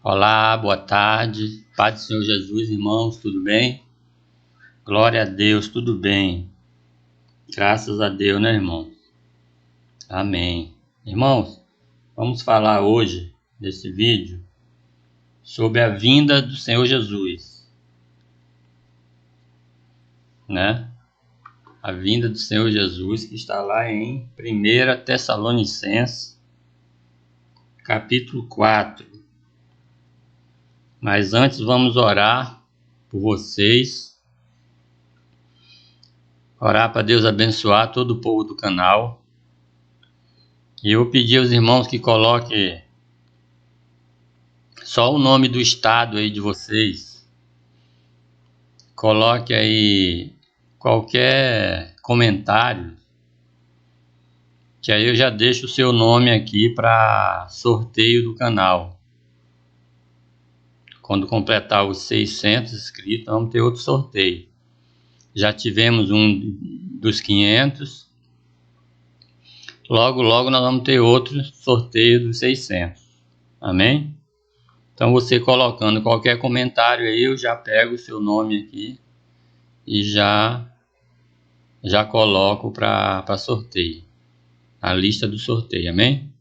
Olá, boa tarde, Paz do Senhor Jesus, irmãos, tudo bem? Glória a Deus, tudo bem. Graças a Deus, né, irmão? Amém. Irmãos, vamos falar hoje, nesse vídeo, sobre a vinda do Senhor Jesus, né? A vinda do Senhor Jesus, que está lá em 1 Tessalonicenses, capítulo 4. Mas antes vamos orar por vocês, orar para Deus abençoar todo o povo do canal. E eu pedi aos irmãos que coloquem só o nome do estado aí de vocês. Coloque aí qualquer comentário, que aí eu já deixo o seu nome aqui para sorteio do canal. Quando completar os 600 inscritos, vamos ter outro sorteio. Já tivemos um dos 500. Logo nós vamos ter outro sorteio dos 600. Amém? Então você colocando qualquer comentário aí, eu já pego o seu nome aqui e já coloco para sorteio. A lista do sorteio, amém?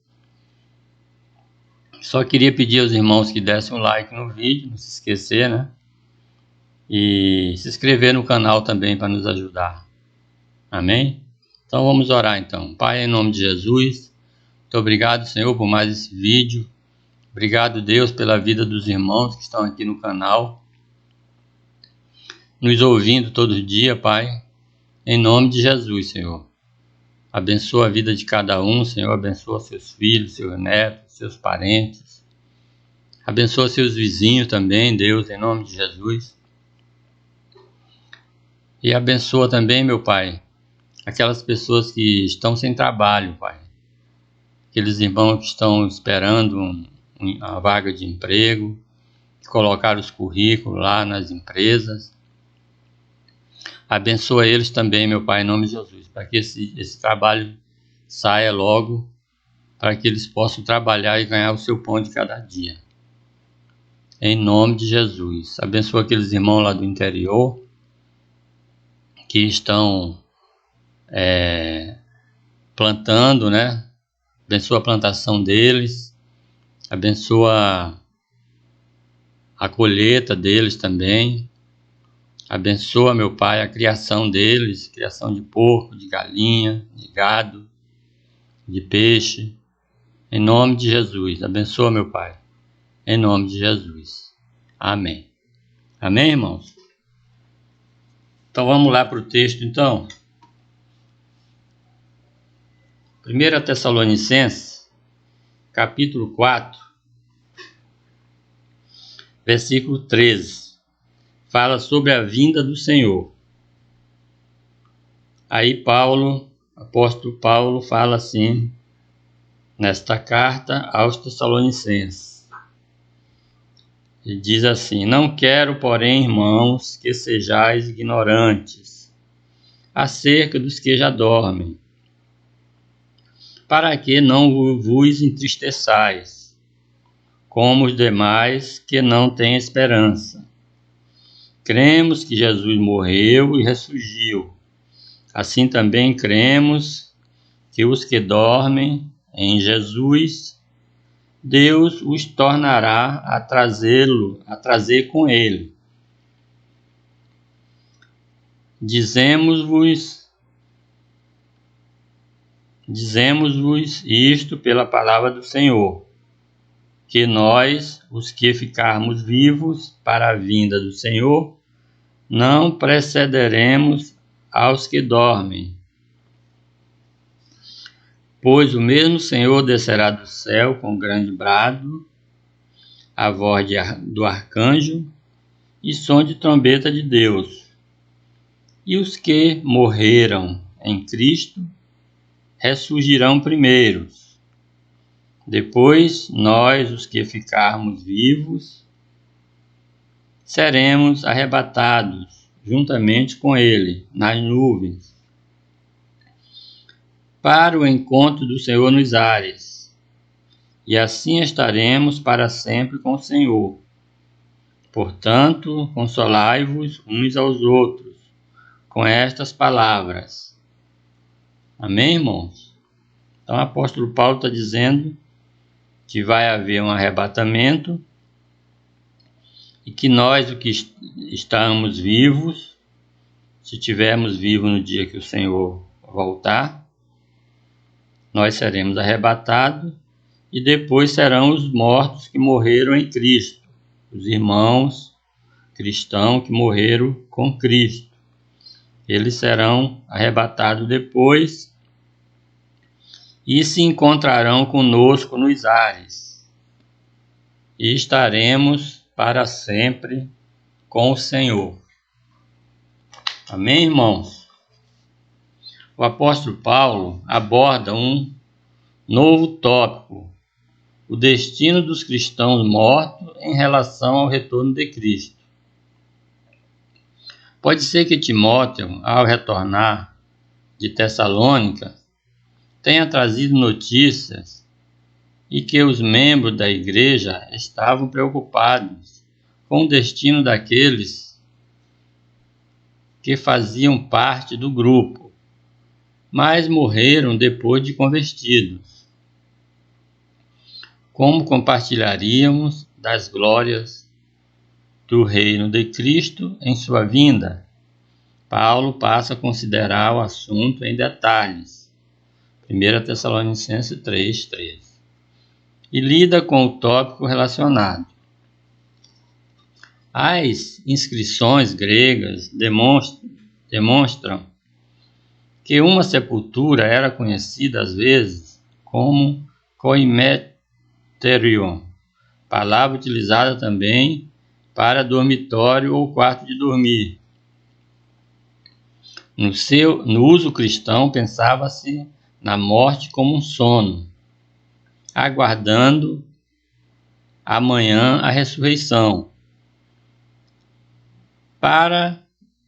Só queria pedir aos irmãos que dessem um like no vídeo, não se esquecer, né? E se inscrever no canal também para nos ajudar. Amém? Então vamos orar então. Pai, em nome de Jesus, muito obrigado, Senhor, por mais esse vídeo. Obrigado, Deus, pela vida dos irmãos que estão aqui no canal, nos ouvindo todo dia, Pai. Em nome de Jesus, Senhor. Abençoa a vida de cada um, Senhor. Abençoa seus filhos, seus netos, seus parentes. Abençoa seus vizinhos também, Deus, em nome de Jesus. E abençoa também, meu Pai, aquelas pessoas que estão sem trabalho, Pai. Aqueles irmãos que estão esperando uma vaga de emprego, colocar os currículos lá nas empresas. Abençoa eles também, meu Pai, em nome de Jesus, para que esse trabalho saia logo, para que eles possam trabalhar e ganhar o seu pão de cada dia. Em nome de Jesus. Abençoa aqueles irmãos lá do interior que estão plantando, né? Abençoa a plantação deles. Abençoa a colheita deles também. Abençoa, meu Pai, a criação deles, criação de porco, de galinha, de gado, de peixe. Em nome de Jesus, abençoa, meu Pai. Em nome de Jesus. Amém. Amém, irmãos? Então vamos lá para o texto, então. 1 Tessalonicenses, capítulo 4, versículo 13. Fala sobre a vinda do Senhor. Aí apóstolo Paulo fala assim, nesta carta aos Tessalonicenses. Ele diz assim: Não quero, porém, irmãos, que sejais ignorantes acerca dos que já dormem, para que não vos entristeçais, como os demais que não têm esperança. Cremos que Jesus morreu e ressurgiu. Assim também cremos que os que dormem em Jesus, Deus os tornará a trazer com ele. Dizemos-vos isto pela palavra do Senhor, que nós, os que ficarmos vivos para a vinda do Senhor, não precederemos aos que dormem. Pois o mesmo Senhor descerá do céu com grande brado, a voz do arcanjo e som de trombeta de Deus. E os que morreram em Cristo ressurgirão primeiros. Depois, nós, os que ficarmos vivos, seremos arrebatados juntamente com Ele nas nuvens, para o encontro do Senhor nos ares. e assim estaremos para sempre com o Senhor. Portanto, consolai-vos uns aos outros com estas palavras. Amém, irmãos? Então o apóstolo Paulo está dizendo que vai haver um arrebatamento e que nós, o que estamos vivos, se estivermos vivos no dia que o Senhor voltar, nós seremos arrebatados e depois serão os mortos que morreram em Cristo, os irmãos cristãos que morreram com Cristo. Eles serão arrebatados depois e se encontrarão conosco nos ares e estaremos para sempre com o Senhor. Amém, irmãos? O apóstolo Paulo aborda um novo tópico, o destino dos cristãos mortos em relação ao retorno de Cristo. Pode ser que Timóteo, ao retornar de Tessalônica, tenha trazido notícias e que os membros da igreja estavam preocupados com o destino daqueles que faziam parte do grupo, mas morreram depois de convertidos. Como compartilharíamos das glórias do reino de Cristo em sua vinda? Paulo passa a considerar o assunto em detalhes. 1 Tessalonicenses 3:13. E lida com o tópico relacionado. As inscrições gregas demonstram que uma sepultura era conhecida às vezes como koimeterion, palavra utilizada também para dormitório ou quarto de dormir. No uso cristão, pensava-se na morte como um sono, aguardando amanhã a ressurreição. Para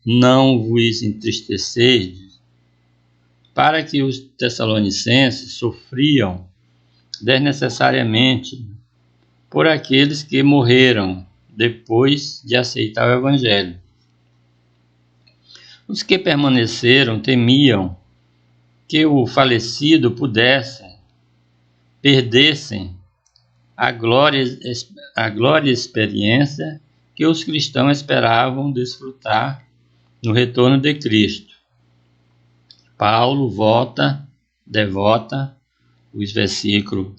não vos entristecerdes, para que os tessalonicenses sofriam desnecessariamente por aqueles que morreram depois de aceitar o Evangelho. Os que permaneceram temiam que o falecido perdessem a glória e experiência que os cristãos esperavam desfrutar no retorno de Cristo. Paulo devota os versículos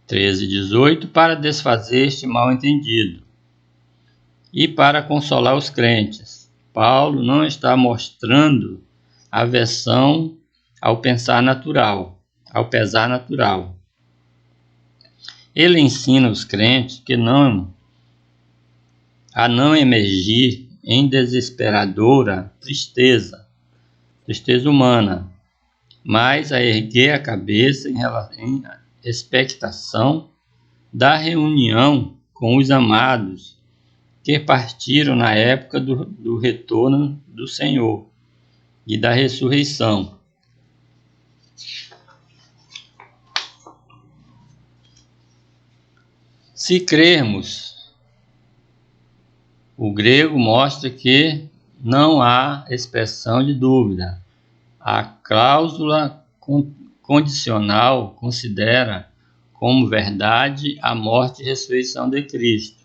13 e 18 para desfazer este mal-entendido e para consolar os crentes. Paulo não está mostrando aversão ao pesar natural. Ele ensina os crentes a não emergir em desesperadora tristeza humana, mas a erguer a cabeça em expectação da reunião com os amados que partiram na época do retorno do Senhor e da ressurreição. Se crermos, o grego mostra que não há expressão de dúvida. A cláusula condicional considera como verdade a morte e ressurreição de Cristo.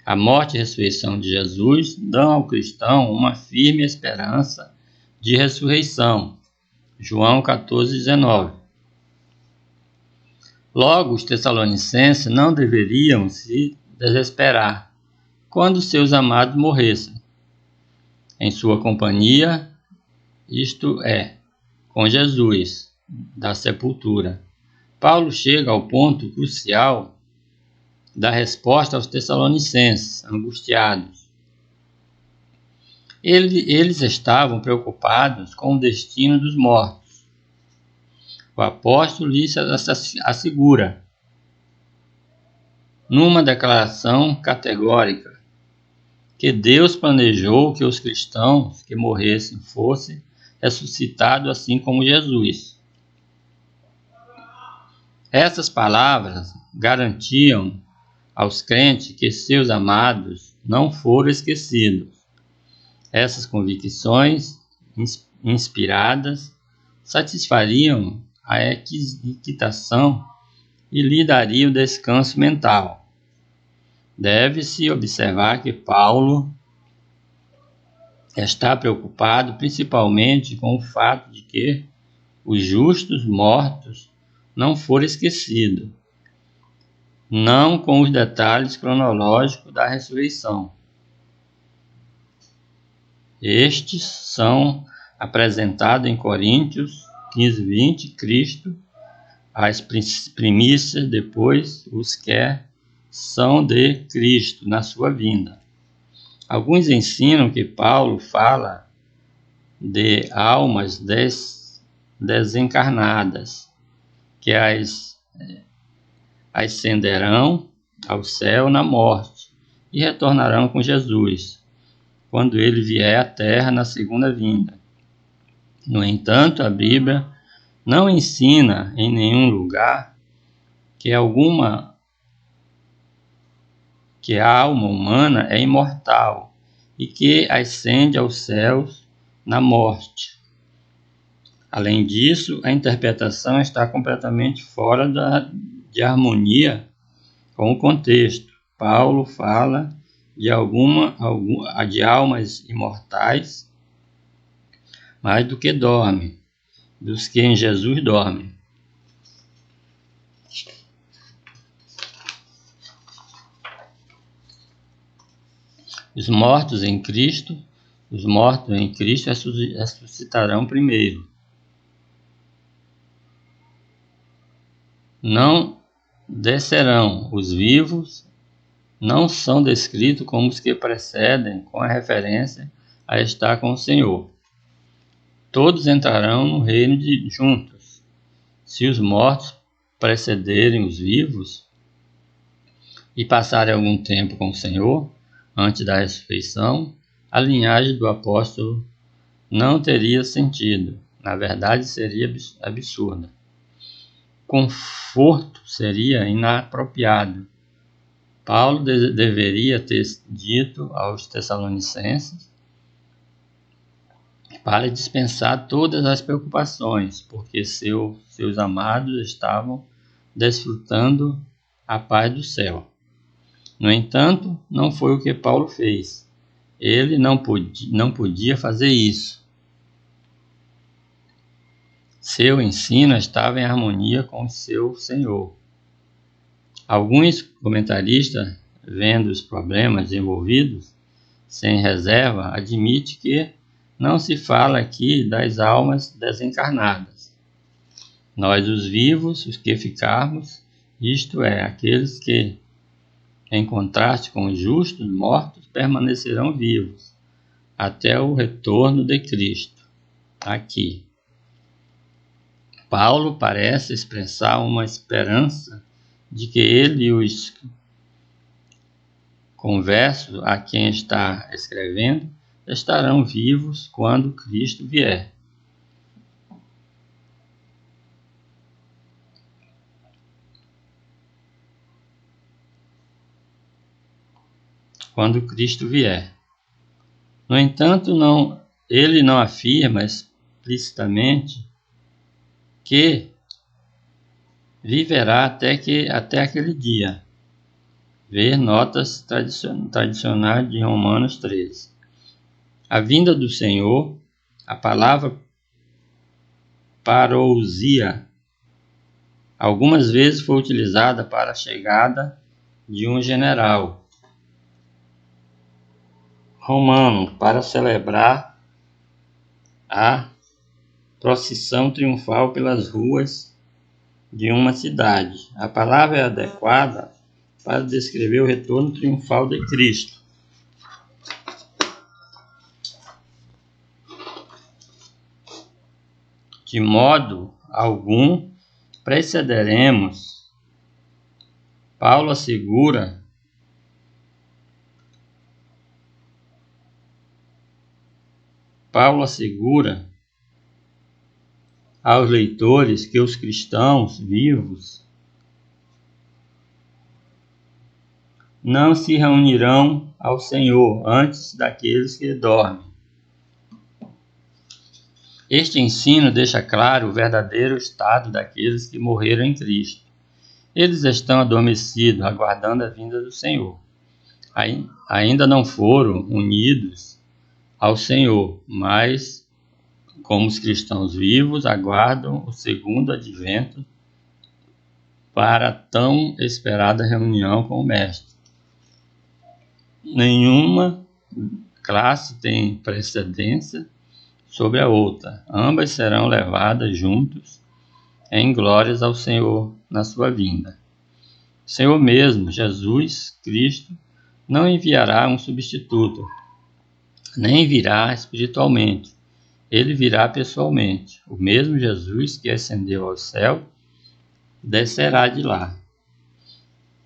A morte e ressurreição de Jesus dão ao cristão uma firme esperança de ressurreição. João 14:19. Logo, os tessalonicenses não deveriam se desesperar quando seus amados morressem em sua companhia, isto é, com Jesus, da sepultura. Paulo chega ao ponto crucial da resposta aos tessalonicenses, angustiados. Eles estavam preocupados com o destino dos mortos. O apóstolo lhes assegura, numa declaração categórica, que Deus planejou que os cristãos que morressem fossem ressuscitados assim como Jesus. Essas palavras garantiam aos crentes que seus amados não foram esquecidos. Essas convicções inspiradas satisfariam a equitação e lhe dariam descanso mental. Deve-se observar que Paulo está preocupado principalmente com o fato de que os justos mortos não foram esquecidos, não com os detalhes cronológicos da ressurreição. Estes são apresentados em Coríntios 15:20, Cristo, as primícias, depois os que são de Cristo na sua vinda. Alguns ensinam que Paulo fala de almas desencarnadas, que ascenderão ao céu na morte e retornarão com Jesus, quando ele vier à terra na segunda vinda. No entanto, a Bíblia não ensina em nenhum lugar que a alma humana é imortal e que ascende aos céus na morte. Além disso, a interpretação está completamente fora de harmonia com o contexto. Paulo fala de almas imortais mais do que dormem, dos que em Jesus dormem. Os mortos em Cristo ressuscitarão primeiro. Não descerão. Os vivos não são descritos como os que precedem, com a referência a estar com o Senhor. Todos entrarão no reino juntos. Se os mortos precederem os vivos e passarem algum tempo com o Senhor, antes da ressurreição, a linhagem do apóstolo não teria sentido. Na verdade, seria absurda. Conforto seria inapropriado. Paulo deveria ter dito aos Tessalonicenses para dispensar todas as preocupações, porque seus amados estavam desfrutando a paz do céu. No entanto, não foi o que Paulo fez. Ele não podia fazer isso. Seu ensino estava em harmonia com o seu Senhor. Alguns comentaristas, vendo os problemas envolvidos, sem reserva, admitem que não se fala aqui das almas desencarnadas. Nós, os vivos, os que ficarmos, isto é, aqueles que, em contraste com os justos, mortos, permanecerão vivos, até o retorno de Cristo. Aqui, Paulo parece expressar uma esperança de que ele e os conversos a quem está escrevendo estarão vivos quando Cristo vier. Quando Cristo vier. No entanto, ele não afirma explicitamente que viverá até aquele dia. Ver notas tradicionais de Romanos 13. A vinda do Senhor, a palavra parousia, algumas vezes foi utilizada para a chegada de um general romano para celebrar a procissão triunfal pelas ruas de uma cidade. A palavra é adequada para descrever o retorno triunfal de Cristo. De modo algum precederemos. Paulo assegura aos leitores que os cristãos vivos não se reunirão ao Senhor antes daqueles que dormem. Este ensino deixa claro o verdadeiro estado daqueles que morreram em Cristo. Eles estão adormecidos, aguardando a vinda do Senhor. Ainda não foram unidos ao Senhor, mas, como os cristãos vivos, aguardam o segundo advento para a tão esperada reunião com o Mestre. Nenhuma classe tem precedência sobre a outra. Ambas serão levadas juntos em glórias ao Senhor na sua vinda. O Senhor mesmo, Jesus Cristo, não enviará um substituto, nem virá espiritualmente. Ele virá pessoalmente. O mesmo Jesus que ascendeu ao céu descerá de lá.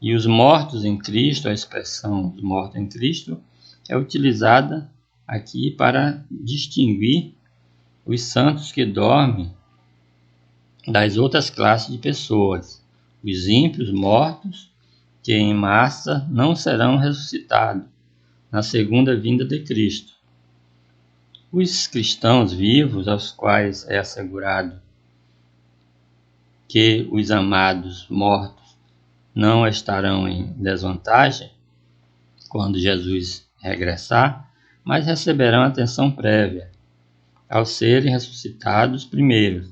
E os mortos em Cristo, a expressão "os mortos em Cristo", é utilizada aqui para distinguir os santos que dormem das outras classes de pessoas. Os ímpios mortos, que em massa não serão ressuscitados na segunda vinda de Cristo. Os cristãos vivos, aos quais é assegurado que os amados mortos não estarão em desvantagem quando Jesus regressar, mas receberão atenção prévia ao serem ressuscitados primeiros,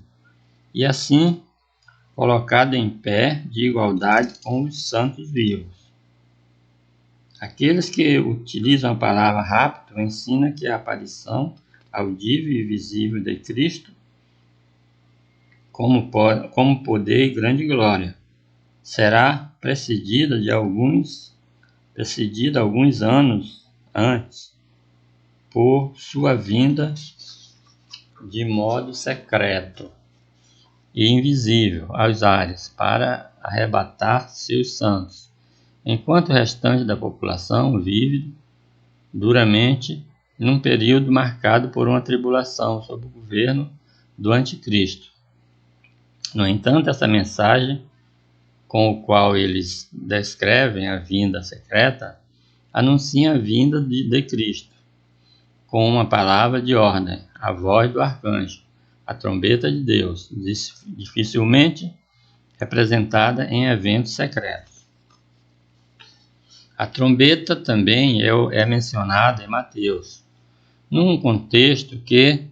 e assim colocado em pé de igualdade com os santos vivos. Aqueles que utilizam a palavra rapto ensinam que a aparição audível e visível de Cristo, como poder e grande glória, será precedida alguns anos antes, por sua vinda de modo secreto e invisível aos ares para arrebatar seus santos, enquanto o restante da população vive duramente num período marcado por uma tribulação sob o governo do Anticristo. No entanto, essa mensagem, com o qual eles descrevem a vinda secreta, anuncia a vinda de Cristo, com uma palavra de ordem, a voz do arcanjo, a trombeta de Deus, dificilmente representada em eventos secretos. A trombeta também é mencionada em Mateus, num contexto que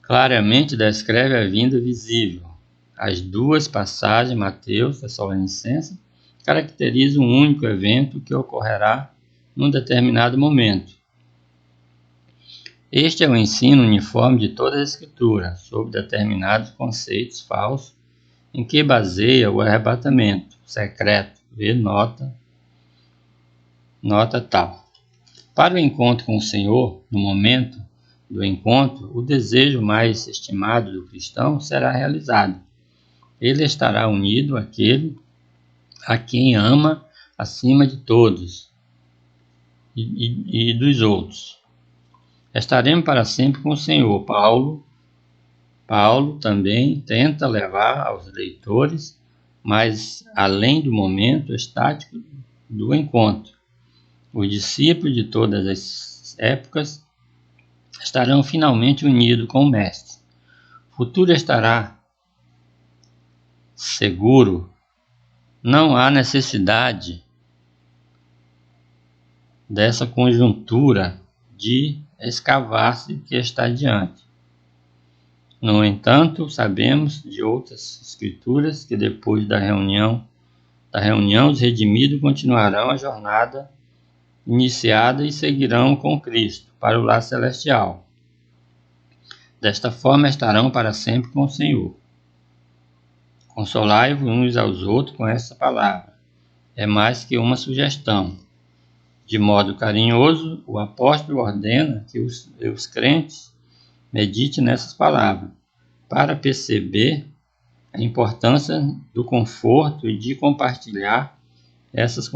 claramente descreve a vinda visível. As duas passagens, Mateus e Tessalonicenses, caracterizam um único evento que ocorrerá num determinado momento. Este é o ensino uniforme de toda a Escritura sobre determinados conceitos falsos em que baseia o arrebatamento secreto. Vê nota tal. Para o encontro com o Senhor, no momento do encontro, o desejo mais estimado do cristão será realizado. Ele estará unido àquele a quem ama acima de todos e dos outros. Estaremos para sempre com o Senhor. Paulo também tenta levar aos leitores, mas além do momento estático do encontro. Os discípulos de todas as épocas estarão finalmente unidos com o Mestre. O futuro estará seguro. Não há necessidade dessa conjuntura de escavar-se que está diante. No entanto, sabemos de outras escrituras que depois da reunião os redimidos continuarão a jornada iniciada e seguirão com Cristo para o lar celestial. Desta forma estarão para sempre com o Senhor. Consolai-vos uns aos outros com essa palavra. É mais que uma sugestão. De modo carinhoso, o apóstolo ordena que os crentes meditem nessas palavras, para perceber a importância do conforto e de compartilhar essas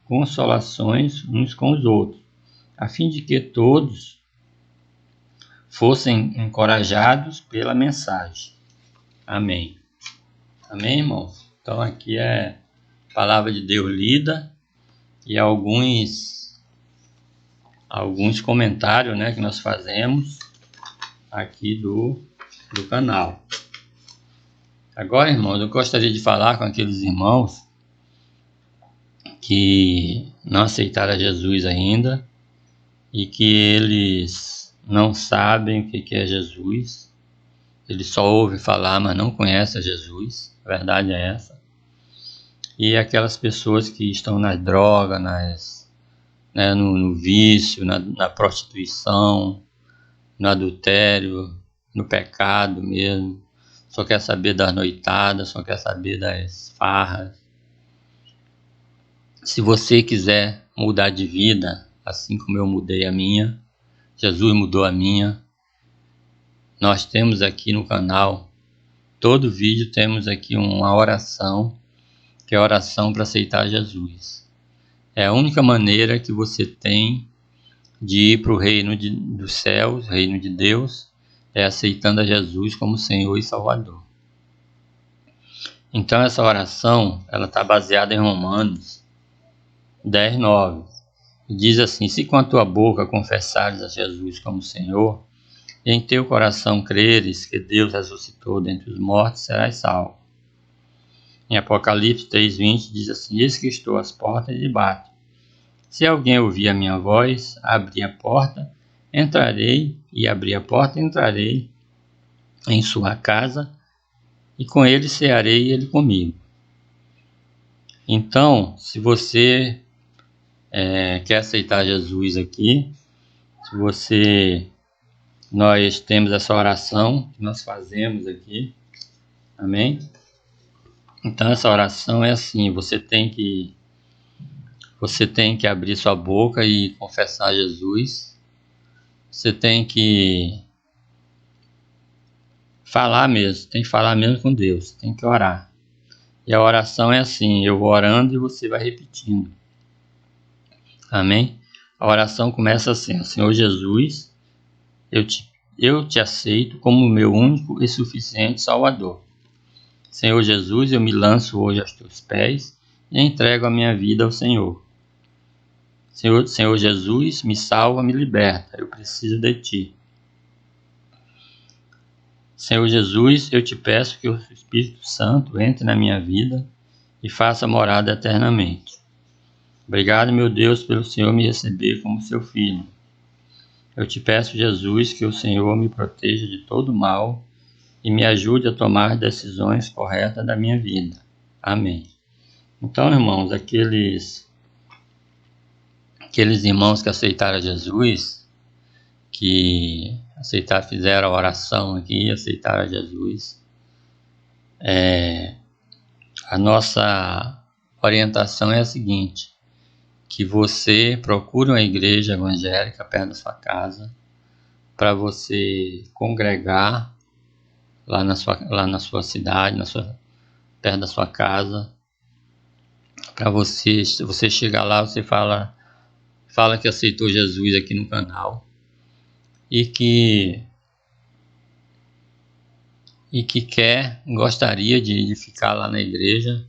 consolações uns com os outros, a fim de que todos fossem encorajados pela mensagem. Amém. Amém, irmãos? Então aqui é a palavra de Deus lida e alguns comentários, né, que nós fazemos aqui do canal. Agora, irmãos, eu gostaria de falar com aqueles irmãos que não aceitaram Jesus ainda e que eles não sabem o que é Jesus. Eles só ouvem falar, mas não conhecem Jesus. A verdade é essa. E aquelas pessoas que estão nas drogas, no vício, na prostituição, no adultério, no pecado mesmo. Só quer saber das noitadas, só quer saber das farras. Se você quiser mudar de vida, assim como eu mudei a minha, Jesus mudou a minha, nós temos aqui no canal, todo vídeo temos aqui uma oração, que é a oração para aceitar Jesus. É a única maneira que você tem de ir para o reino dos céus, reino de Deus, é aceitando a Jesus como Senhor e Salvador. Então essa oração, ela está baseada em Romanos 10:9. Diz assim: se com a tua boca confessares a Jesus como Senhor, e em teu coração creres que Deus ressuscitou dentre os mortos, serás salvo. Em Apocalipse 3:20 diz assim: eis que estou às portas e bato. Se alguém ouvir a minha voz, abrir a porta, entrarei, e abrir a porta, entrarei em sua casa, e com ele cearei e ele comigo. Então, se você quer aceitar Jesus aqui, nós temos essa oração que nós fazemos aqui, amém? Então essa oração é assim, você tem que abrir sua boca e confessar Jesus, você tem que falar mesmo, tem que falar mesmo com Deus, tem que orar. E a oração é assim, eu vou orando e você vai repetindo, amém? A oração começa assim: Senhor Jesus, eu te aceito como meu único e suficiente Salvador. Senhor Jesus, eu me lanço hoje aos teus pés e entrego a minha vida ao Senhor. Senhor Jesus, me salva, me liberta, eu preciso de ti. Senhor Jesus, eu te peço que o Espírito Santo entre na minha vida e faça morada eternamente. Obrigado, meu Deus, pelo Senhor me receber como seu filho. Eu te peço, Jesus, que o Senhor me proteja de todo mal e me ajude a tomar decisões corretas da minha vida. Amém. Então, irmãos, aqueles irmãos que aceitaram Jesus, que fizeram a oração aqui, aceitaram Jesus, a nossa orientação é a seguinte: que você procure uma igreja evangélica perto da sua casa, para você congregar lá na sua cidade, perto da sua casa, para você chegar lá, você fala que aceitou Jesus aqui no canal e que gostaria de ficar lá na igreja,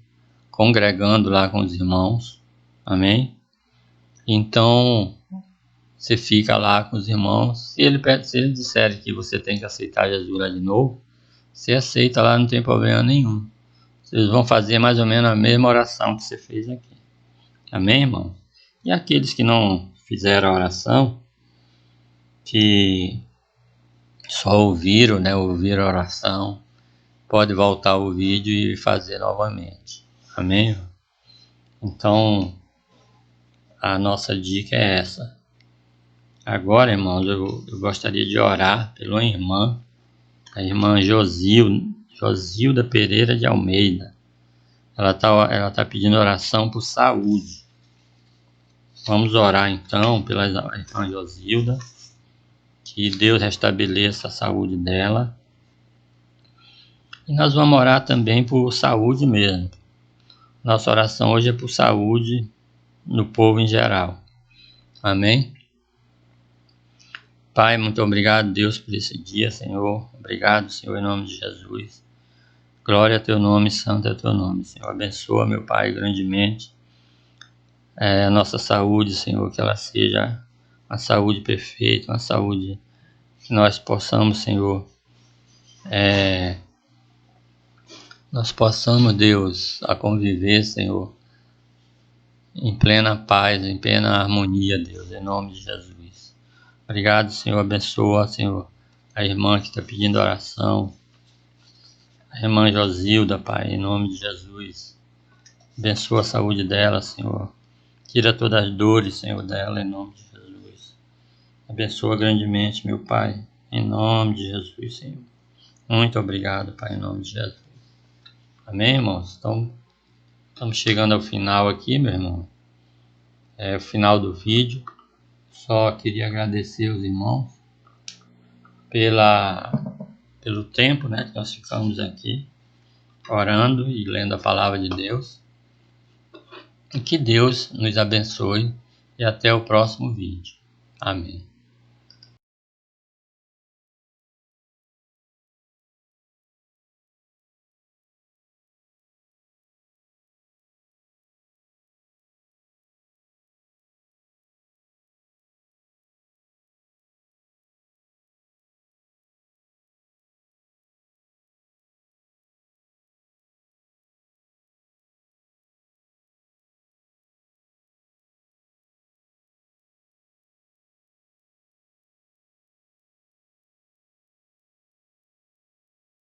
congregando lá com os irmãos, amém? Então, você fica lá com os irmãos. Se eles disserem que você tem que aceitar Jesus lá de novo, você aceita lá, não tem problema nenhum. Vocês vão fazer mais ou menos a mesma oração que você fez aqui. Amém, irmão? E aqueles que não fizeram a oração, que só ouviram a oração, pode voltar o vídeo e fazer novamente. Amém, irmão? Então, a nossa dica é essa. Agora, irmãos, eu gostaria de orar pela irmã, a irmã Josilda Pereira de Almeida. Ela tá pedindo oração por saúde. Vamos orar então pela irmã Josilda, que Deus restabeleça a saúde dela. E nós vamos orar também por saúde mesmo. Nossa oração hoje é por saúde no povo em geral. Amém? Pai, muito obrigado, Deus, por esse dia, Senhor. Obrigado, Senhor, em nome de Jesus. Glória a teu nome, santo é teu nome, Senhor. Abençoa, meu Pai, grandemente a nossa saúde, Senhor, que ela seja uma saúde perfeita, uma saúde que nós possamos, Senhor, nós possamos, Deus, a conviver, Senhor, em plena paz, em plena harmonia, Deus, em nome de Jesus. Obrigado, Senhor, abençoa, Senhor, a irmã que está pedindo oração, a irmã Josilda, Pai, em nome de Jesus. Abençoa a saúde dela, Senhor. Tira todas as dores, Senhor, dela, em nome de Jesus. Abençoa grandemente, meu Pai, em nome de Jesus, Senhor. Muito obrigado, Pai, em nome de Jesus. Amém, irmãos? Então, estamos chegando ao final aqui, meu irmão. É o final do vídeo. Só queria agradecer os irmãos pelo tempo, né, que nós ficamos aqui orando e lendo a palavra de Deus. E que Deus nos abençoe e até o próximo vídeo. Amém.